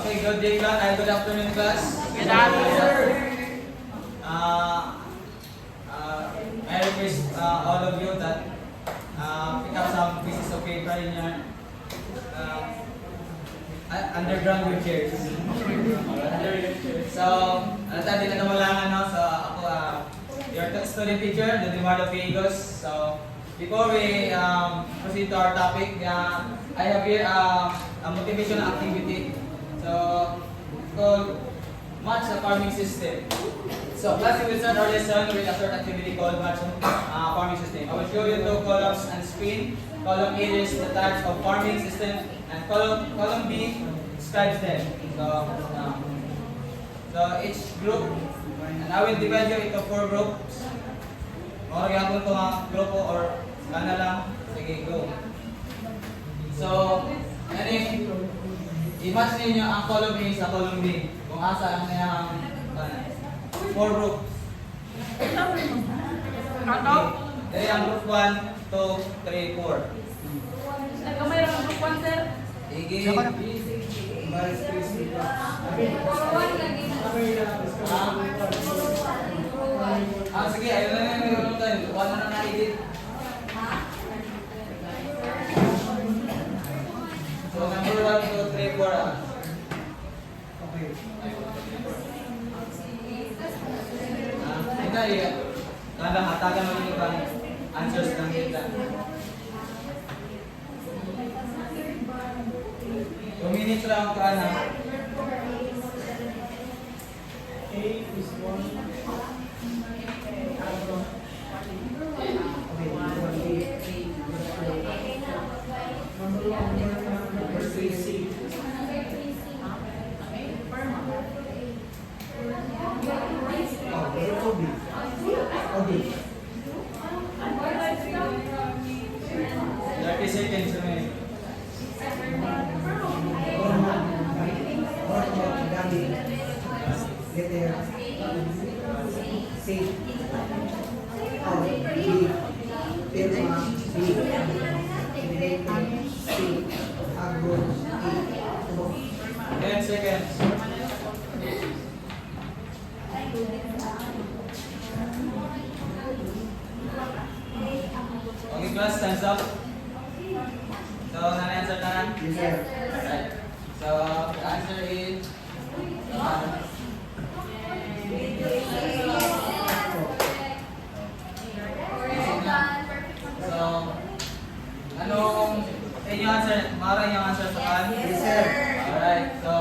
Okay, good day class. Good afternoon class. Good afternoon. I request all of you that pick up some pieces of paper in your underground wheelchairs. So, tayo din na malangan, no? So, ako, your student teacher, Eduardo Pigos. So, before we proceed to our topic, I have here a motivational activity. So, called Match the Farming System. So, class, we will start our lesson with a short activity called Match Farming System. I will show you two columns and screen. Column A is the types of farming system, and column B describes them. So each group, and I will divide you into 4 groups. Or yapon ko nga grupo or kana lang. Sige, go. So, i-match ninyo ang column A sa column B. Kung asa ang niyang 4 groups. Kato? Dali ang group 1, 2, 3, 4. Nagkamay lang ang group 1, sir. Sige. Sige, ayun na yung tayo. One na na-edit. So, number 1, 2, 3, 4. Okay. Ito ay kadang hatagan mo yung ibang answers ng kita. 2 minutes lang ka na. A is 1. Number 3 is C. OB. 30 seconds na eh. Letter C. B. Pirma B. C. Agro E. 10 seconds. Okay, class, time's up. So, nana-answer ka na? Yes, sir. Right. So, the answer is... So, anong inyong answer? Mara inyong answer sa kan? Yes, sir. Alright, so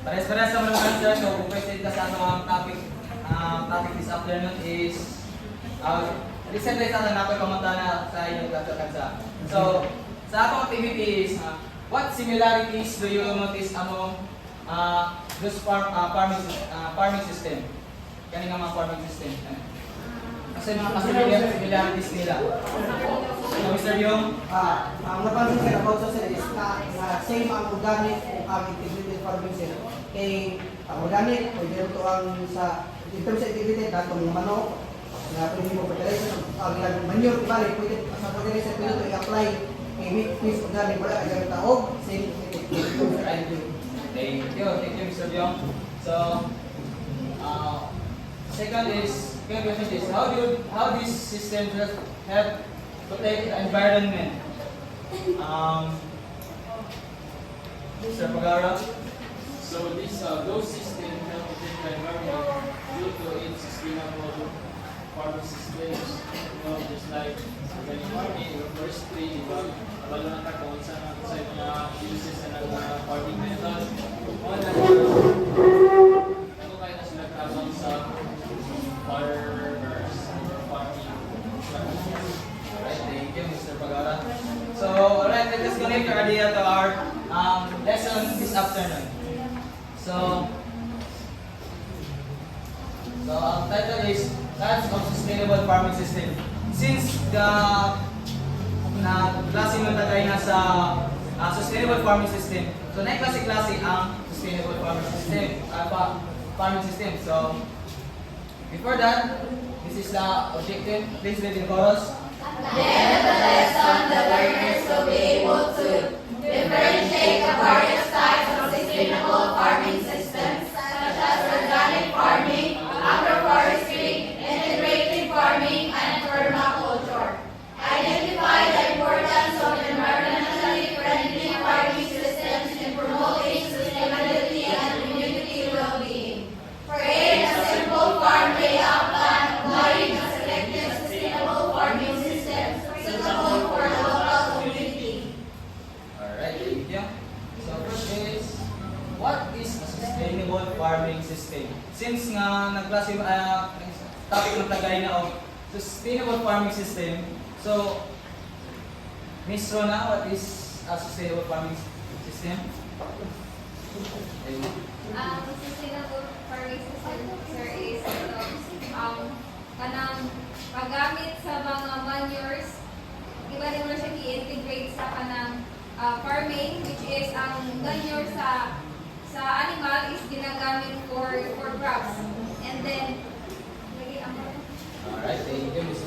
pares-pares sa mga answer. So, kung pwede ka sa ang topic this afternoon is recently sa nakoy pamata na sa inyong katsa. So, sa akong activity is what similarities do you notice among those farming system? Kani nga mga farming system. Kasi mga similarities nila. So, Mr. Yung, Ang napansin sir about sa sir is na same ang organic ang integrated farming sir. Kay ang organic pwede ito ang sa in terms sa integrated dato ng manok na pwede mo fertilizer ang manure bali pwede sa fertilizer pwede ito i-apply kay fish organic wala ay taog same thank you, Mr. Yung. So, second question is how this system help protect the environment? Mr. Pagara. So those systems help protect the environment due to its sustainable farming systems. Just like organic farming or forestry, diba? Kabalo na ka kung saan sa mga uses na farming method. Ano kayo na sila kabang sa farmers or farming practices? Alright, thank you, Mr. Pagara. So, alright, let us connect our idea to our lesson this afternoon. So, our title is Types of Sustainable Farming System. Since klase mo tayo na sa sustainable farming system, so klase ang sustainable farming system. So, before that, this is the objective. Please read in chorus. Nevertheless, the learners will be able to differentiate the various types of sustainable sustainable farming system. Since nga nagklase topic ng tagay na of sustainable farming system, so Miss Rona, what is a sustainable farming system? Sustainable farming system, sir, is kanang paggamit sa mga manures, iba rin mo siya i-integrate sa kanang farming, which is ang manure sa animal is ginagamit for crops. And then, lagi ang Alright, thank you, Miss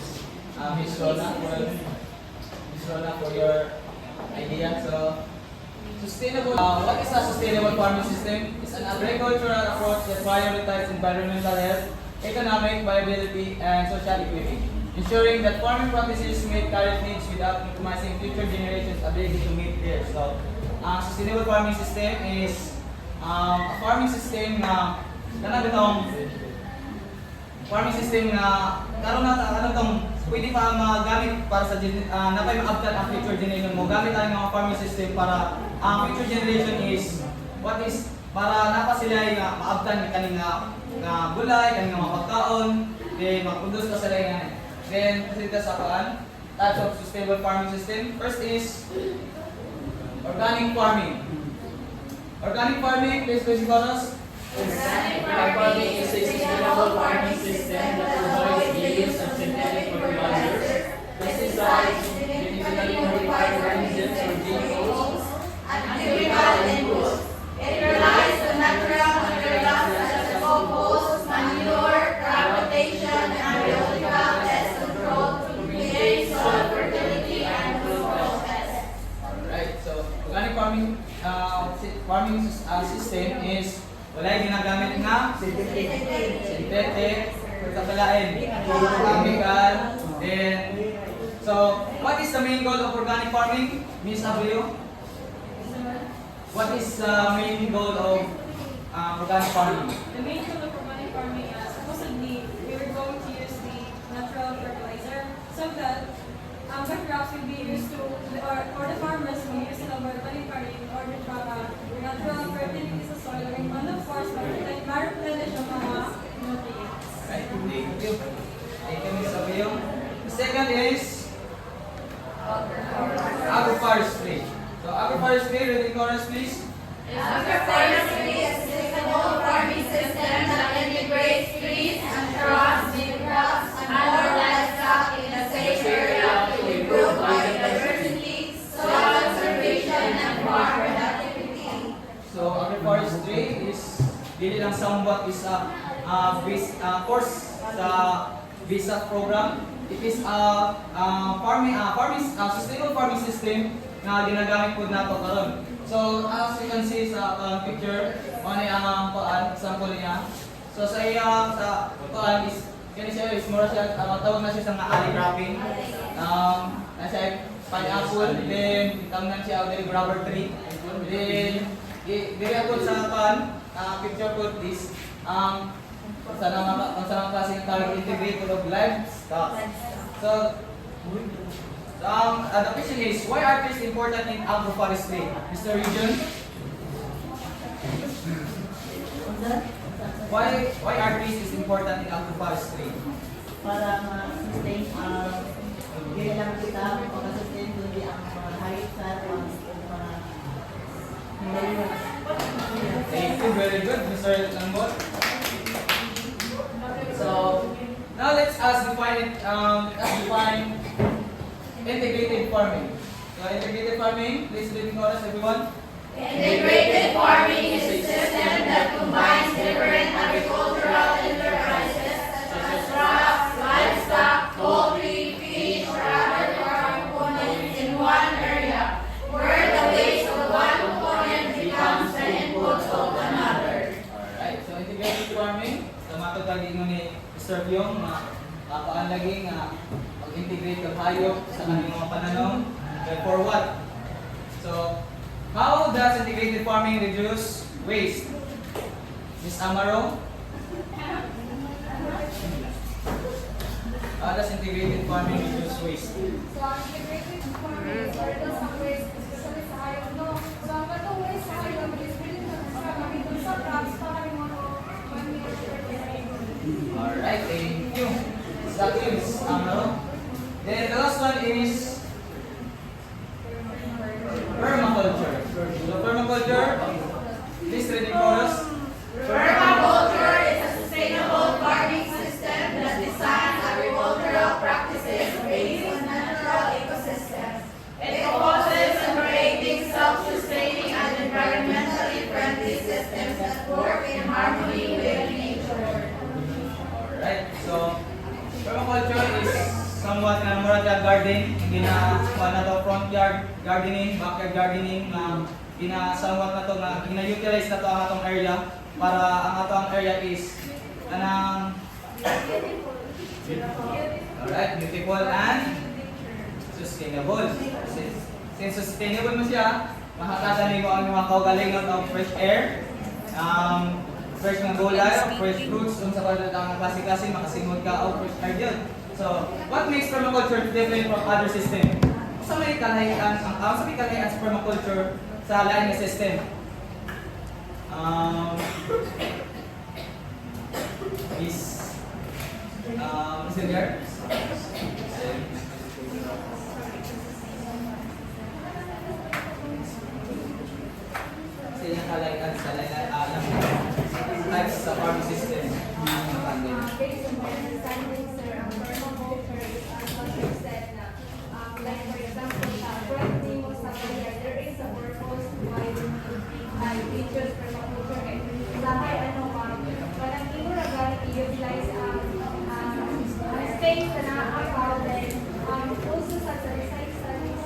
Rona, for your idea. So, sustainable. What is a sustainable farming system? It's an agricultural approach that prioritizes environmental health, economic viability, and social equity, ensuring that farming practices meet current needs without compromising future generations' ability to meet theirs. So, sustainable farming system is a farming system na farming system na karon na tong pwede pa magamit para sa napay maabtan ang future generation mo. Gamit ang mga farming system para ang future generation is what is para napa sila nga maabtan ni kaning nga gulay, kaning mga pagkaon, then mag-produce pa sila nga. Then kita sa types of sustainable farming system. First is organic farming. Organic farming, please us. Organic farming is a sustainable farming system that avoids the use of synthetic fertilizers, pesticides, genetically modified organisms, or GMOs, and chemical inputs. It relies on natural materials such as compost, manure, crop rotation, and biological pest control to create soil fertility and control pests. Alright, so organic farming system is walay ginagamit nga synthetic, pagkakalain, chemical, then so what is the main goal of organic farming, Miss Abreu? What is the main goal of organic farming? The main goal of organic farming is supposedly we were going to use the natural fertilizer so that the crops will be used to, or the farmers will use it over organic farming in order to have natural fertility sa soil and of course ma-replenish ang mga nutrients. Right, thank you. Thank you, Miss Abreu. The second is agroforestry. So agroforestry, reading chorus please. Agroforestry is a sustainable farming system that integrates trees and shrubs, new crops, and more livestock in a safe area to improve biodiversity, soil conservation, and farm productivity. So agroforestry is dili lang somewhat is a course sa visa program. It is a sustainable farming system na ginagamit po nato karon. So as you can see sa picture, ano ang example niya. So sa is kani siya is more siya tawag na siya sa alley cropping. Nasa pineapple, then tawag na siya og rubber tree. Then diri ako sa picture po this sa mga klase ng tawag integrated of livestock. So the question is, why are trees important in agroforestry? Mr. Region? Why are trees is important in agroforestry? Para ma-sustain hindi lang kita makasustain kundi ang mga habitat mga Thank you, very good, Mr. Langbot. So now let's define integrated farming. So integrated farming, please read in chorus everyone. Integrated farming is a system that combines different agricultural enterprises such as crops, livestock, poultry, fish, or other farm components in one area, where the waste of one component becomes the input of another. Alright, so integrated farming, sa matutag ni Mr. Byong na paaan lagi nga mag-integrate ng hayop sa kanyang mga pananaw. And for what? So, how does integrated farming reduce waste? Ms. Amaro? How does integrated farming reduce waste? So, ang integrated farming is order sa waste, especially sa hayop, no? So, ang waste sa hayop is really sa gamitin sa crops para Alright, thank you. That is Amaro. Then the last one is permaculture. So permaculture, please read it for us. Permaculture is a sustainable farming system that designs agricultural practices based on natural ecosystems. It focuses on creating self-sustaining and environmentally friendly systems that work in harmony with nature. Alright, so permaculture is somewhat na mura ka garden, hindi na front yard gardening, backyard gardening, somewhat na to na gina-utilize na to ang atong area para ang atong area is kanang alright, beautiful and sustainable. Since sustainable mo siya, makakasanin mo ang mga kaugalingon ng fresh air, fresh ng gulay, fresh fruits, kung sa pagdatang klase-klase, makasingod ka o fresh air yun. So, what makes permaculture different from other system? Sa may kalahian, sa may kalahian sa permaculture sa lain na system. Is there? Kasi yung kalahian sa lain types sa farming system. Based on my understanding, sir, ang permaculture is concept na, like for example, planting mo sa kanya, there is a purpose why we choose permaculture. Kaya lahat, parang hindi mo na gamit i-utilize ang space na nakakaw, then also sa research studies.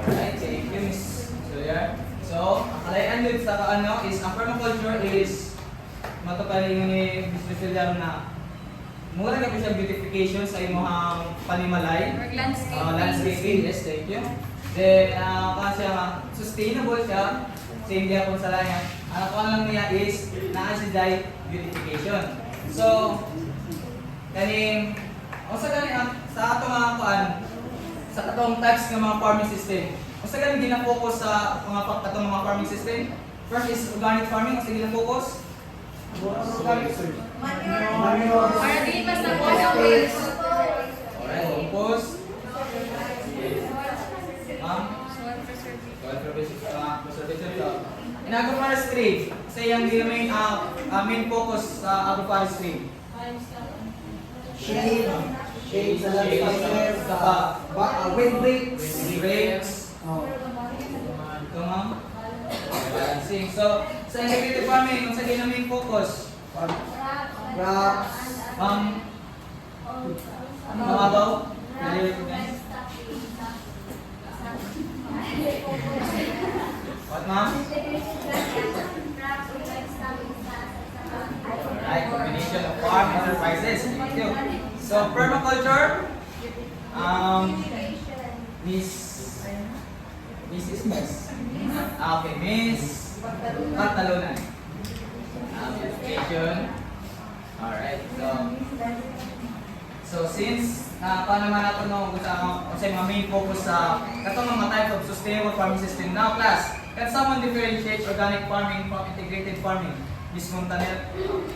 Alright, thank you, Miss Julia. So, ang kalayan yun sa is ang permaculture is matukaling ni Miss Julia na mura ka siya beautification sa imong panimalay. Landscaping, yes, thank you. Then, kasi sustainable siya, same dia kung sa layan. Ang kuha lang niya is na-acidize beautification. So, kaning, sa ato mga kuan, sa katong types ng mga farming system, sa galing gina-focus sa katong mga farming system. First is organic farming, kasi gina-focus. Organic, sir. Manure. Para di basta compost. Alright, compost. Soil preservation. In agroforestry, sa yung main focus sa agroforestry. Shade sa landscape, sa windbreaks. Ito ma'am. Balancing. So, sa integrated farming, kung sa main focus, Crops. Ano nga daw? What ma'am? Alright, combination of farm and enterprises. Thank you. So, permaculture, Mrs. Okay, Miss Patalunan. Education. Alright, so since paano naman natin kung sa mga main focus sa katong mga types of sustainable farming system. Now class, can someone differentiate organic farming from integrated farming? Miss Montaner? Can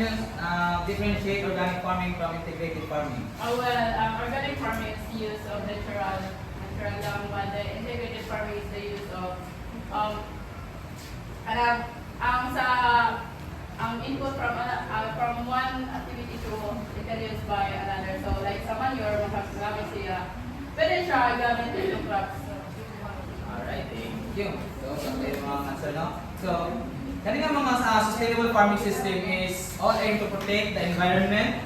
you differentiate organic farming from integrated farming? Organic farming is the use of natural lang, but the integrated farming is the use of ang input from one activity to it can use by another. So like sa manure, gamit siya. Pwede siya gamit into crops. Alright, thank you. So, sa kayo mga answer, no? So, kanina mga sustainable farming system is all aim to protect the environment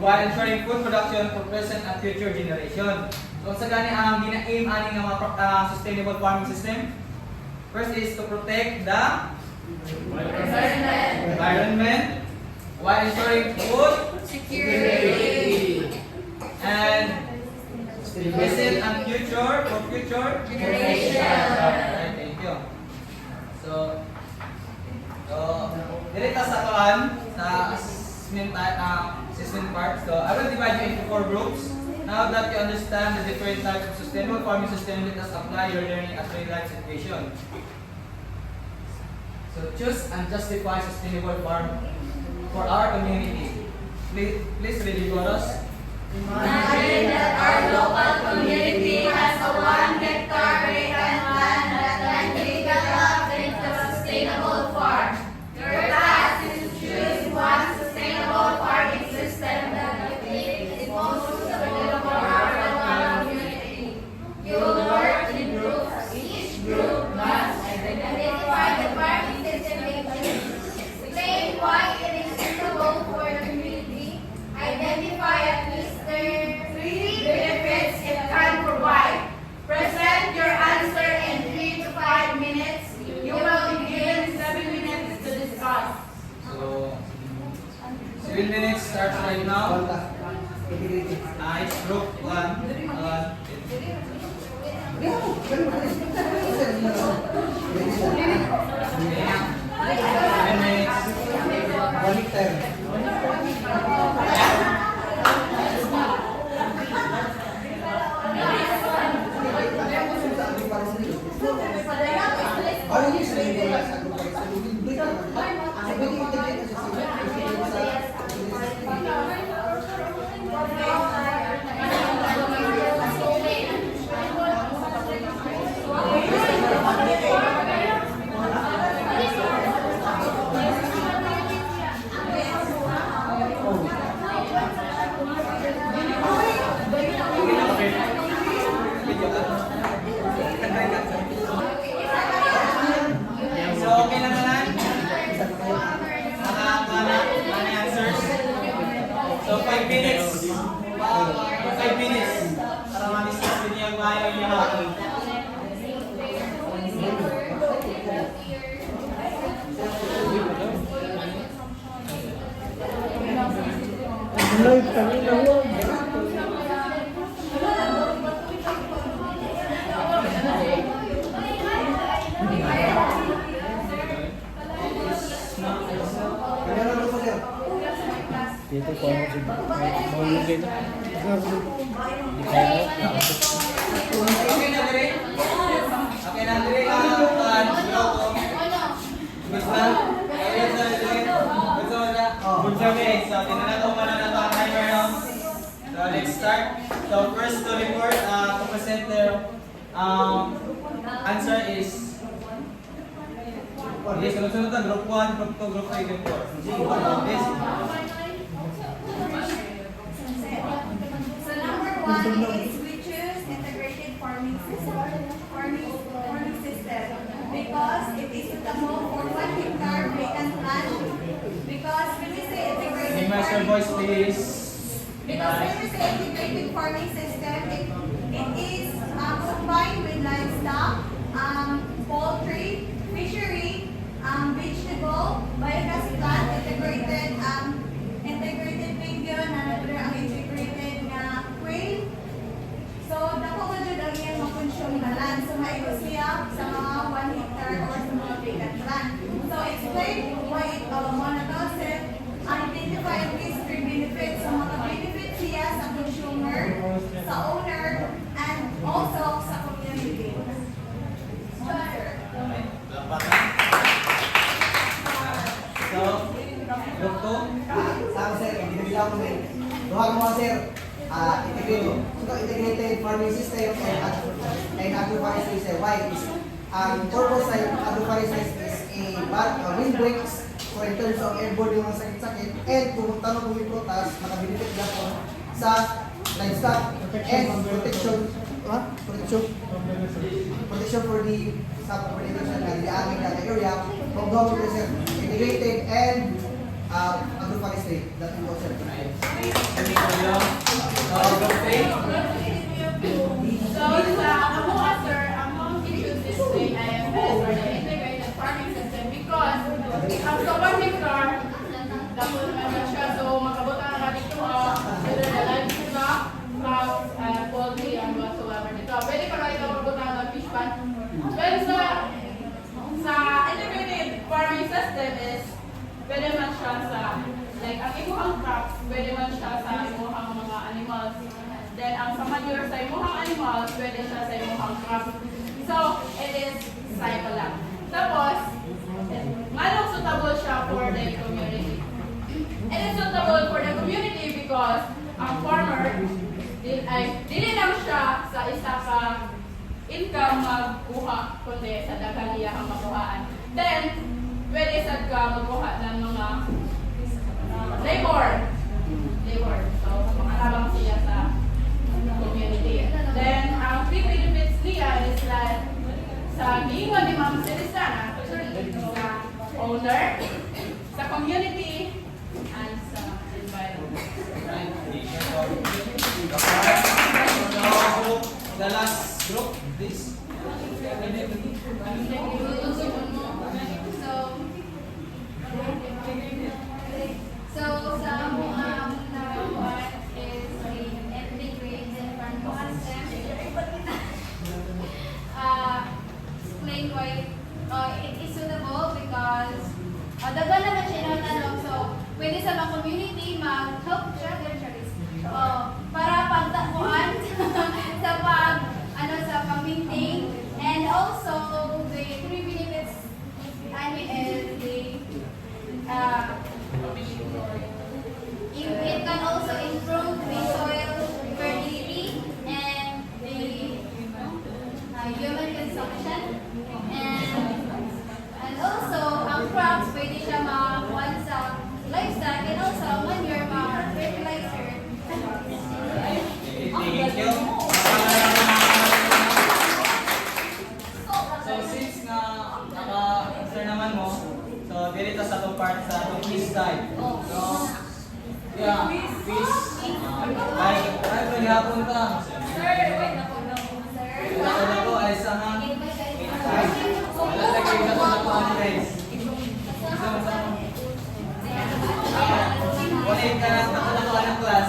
while ensuring food production for present and future generation. So, sa gani ang gina-aim aning ng mga sustainable farming system, first is to protect the environment while ensuring food security and present and future for future Generation. Alright, thank you. So, direct sa kaan sa assessment part. So, I will divide you into 4 groups. Now that you understand the different types of sustainable farming system, let us apply your learning at real life situation. So choose and justify sustainable farm for our community. Please read the chorus. Imagine that our local community has a 1 hectare vacant land that can be developed into a sustainable farm. Your task is to choose one sustainable farming system that is most suitable for our local community. You will work in groups. Each group must identify the farming system they choose, explain why it is suitable for the community, identify at least the 3 benefits it can provide. Present your answer in 3 to 5 minutes. You will be given 7 minutes to discuss. So 7 minutes starts right now. Banta. Integrated. Each group one. One 7 minutes. hectare. Ano yung sa inyo sa agrupay? Sa libre ka naman. Sa pwede integrate sa So okay na naman? Mga answers. So 5 minutes. 5 minutes. Para ma-discuss din yung ayaw niya haking. Kaya lang po sir. Okay na dire? Okay na dire grupo. Basta. Ayun sa dire. Gusto mo na? Good job eh. So tinanong mo na ito ang timer now. So let's start. So first to report, to present their answer is yes, sunod-sunod na group 1, group 2, group 3, group 4. Yes. So number 1 is we choose integrated farming system. Farming system because it is suitable for 1 hectare vacant land. Because when we say integrated Minimize your voice, please. because when we say integrated farming system, it is combined with livestock, poultry, fishery, vegetable, biogas plant, integrated pig yun, ang integrated na quail. So, dako man jud ang iyang makonsume na land. So, maigo siya sa mga 1 hectare or sa mga vacant land. So, explain why it monotoxic, identify at least 3 benefits. So, mga benefits siya sa consumer, sa owner, and also sa community. So, group 2. Sa ako sir, binibigyan ko may duha ko mga sir. Integrated. So, integrated farming system and agroforestry system. Why? Is ang purpose ng agroforestry is a windbreaks for in terms of airborne yung mga sakit-sakit and kung tanong kung may prutas, makabenefit na po sa livestock and protection for the sa population na diaming na area from government sir, integrated and agroforestry. That is all sir. So, group 3. So, sa ako sir, ang choose this way IFS or the integrated farming system because ang sa 1 hectare, dapat naman siya. So, makabutan na dito whether the livestock, crops, poultry, and whatsoever dito. Pwede pa rin ito makabutan ng fish pond. Well, sa integrated farming system is pwede man siya sa like ang imuhang crops, pwede man siya sa imuhang mga animals. Then ang sa manure sa imuhang animals, pwede siya sa imuhang crops. So, it is cycle lang. Tapos, manong suitable siya for the community. And it's suitable for the community because ang farmer dili lang siya sa isa ka income magkuha kundi sa daghang iyang makuhaan. Then pwede sad ka magkuha ng mga labor. So makatabang siya sa community. Then ang free benefits niya is like sa giingon ni Ma'am Celestana, sa owner, sa community, and sa environment. So, the last group, please. So, sa number one is the ethnic grades and farm explain why it is suitable because dagan naman siya ng tanong. So, pwede sa mga community mag-help siya para pagtakuan sa pag-maintain, and also the three benefits is the it can also improve the soil fertility and the human consumption, and also ang crops pwede siya makuha sa livestock, and also manure fertilizer. Thank you. So, since na naka-answer naman mo, so, dito sa itong part sa itong quiz time. So, yeah, quiz. Ay, paghihapon ka. Wala ko ay sa nga. Wala na kayo na ako ang guys. Ulit ka na ako ng class.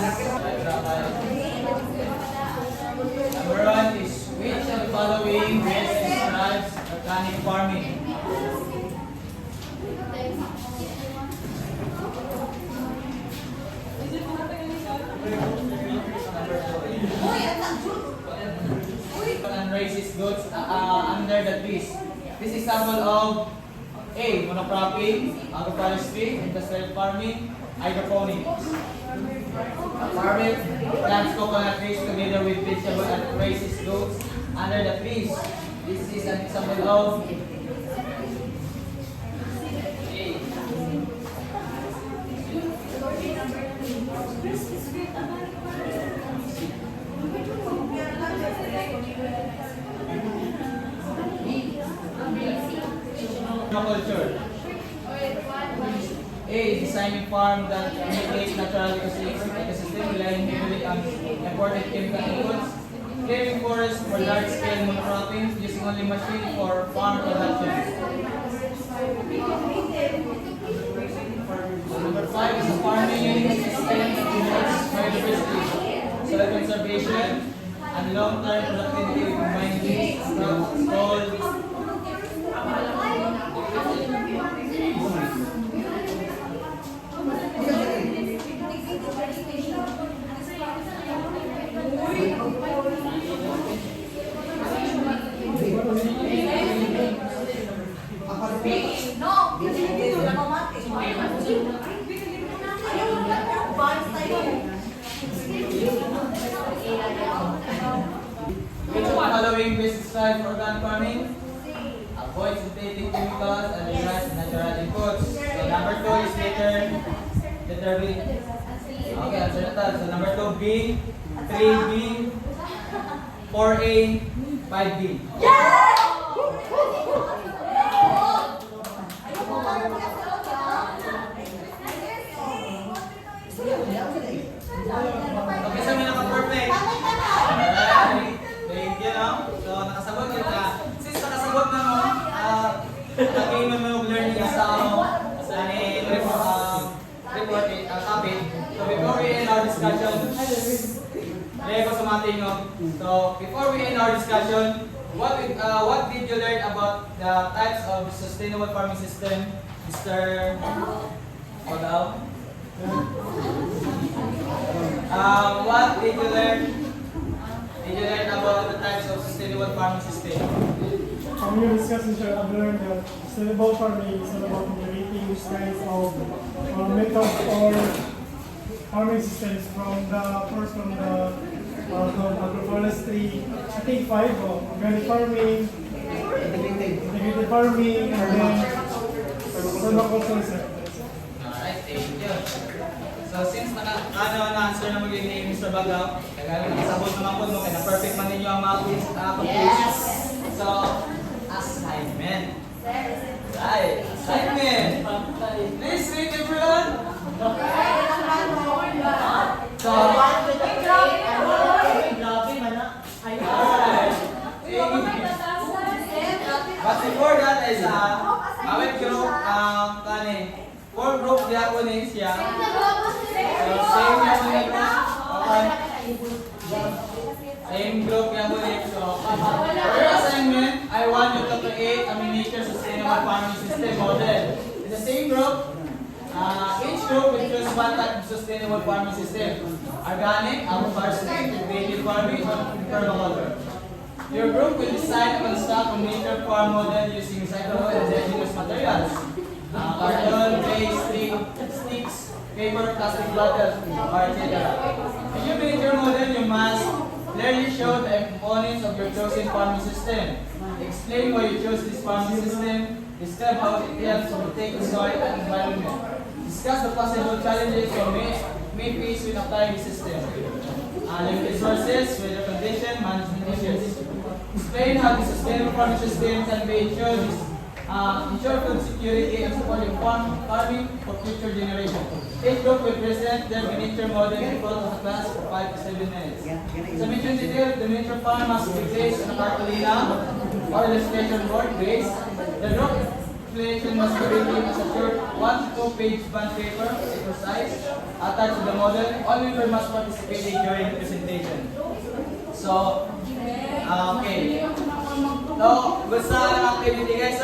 Number one is, which of the following best describes organic farming? And raises goods under the trees. This example of A. Monocropping, agroforestry, industrial farming, hydroponics. Farming plants coconut trees together with vegetable and raises goods under the trees. This is an example of A. Permaculture. A. Designing farm that imitates natural ecosystem, relying heavily on imported chemical inputs. Clearing forests for large-scale monocropping, using only machine for farm production. Number 5 is a farming system that promotes biodiversity, soil conservation, and long-term productivity with combining trees, crops, soil. Which of the following best describes organic farming? Avoid synthetic chemicals and rely on natural inputs. So number 2 is letter B. Okay, answer na tayo. So number 2, B, 3B, 4A, 5B. Okay, sa mga naka-perfect. Alright. Thank you, no? So, nakasagot yun. Since nakasagot na mo, naging mo learning sa report topic. So, before we end our discussion, so, before we end our discussion, what did you learn about the types of sustainable farming system, Mr. Odao? What did you learn? Did you learn about the types of sustainable farming system? Your discussion, sir, I've learned that sustainable farming is all about integrating kinds of methods or farming systems from the agroforestry, I think 5, organic farming, integrated farming, and then permaculture, sir. Alright, thank you. So since na-answer na magiging ni Mr. Bagaw, kaya nakasabot naman po no, kaya na-perfect man ninyo ang mga quiz conclusions. So, assignment. Right, assignment. Please read everyone. So, but before that is awit group kani 4 group dia ko ni siya. So same na mga group. Okay. Same group yang ko ni. So for your assignment, I want you to create a miniature sustainable farming system model. In the same group, each group will choose one type of sustainable farming system. Organic, agroforestry, integrated farming, or permaculture. Your group will decide to construct a miniature farm model using recyclable and indigenous materials. Carton, trays, sticks, paper, plastic bottles, or etc. In your miniature model, you must clearly show the components of your chosen farming system. Explain why you chose this farming system. Describe how it helps to protect the soil and environment. Discuss the possible challenges you may face when applying the system. Your resources, weather condition, management issues. Explain how the sustainable farming system can be ensured, ensure food security and support farming for future generations. Each group will present their miniature model in front of the class for 5 to 7 minutes. As I mentioned detail, the miniature farm must be placed on a cartolina or illustration board base. The group explanation must be written as a short 1 to 2 page bond paper, paper size, attached to the model. All members must participate during the presentation. So, okay. So, gusto ang activity guys,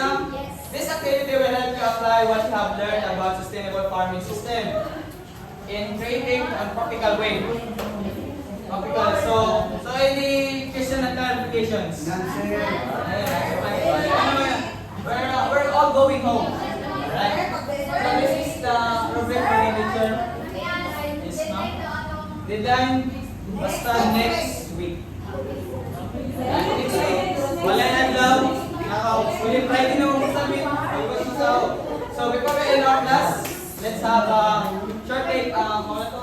This activity will help you apply what you have learned about sustainable farming system in creating a practical way. Practical. So any question and clarifications? We're all going home. Right? So this is the rubric for the teacher. Yes, ma'am. Deadline basta next week. Next week. Wala na lang. Ulit Friday na mag-submit. So before we end our class, let's have a short take assignment.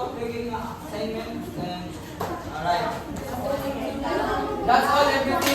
Alright. That's all everything.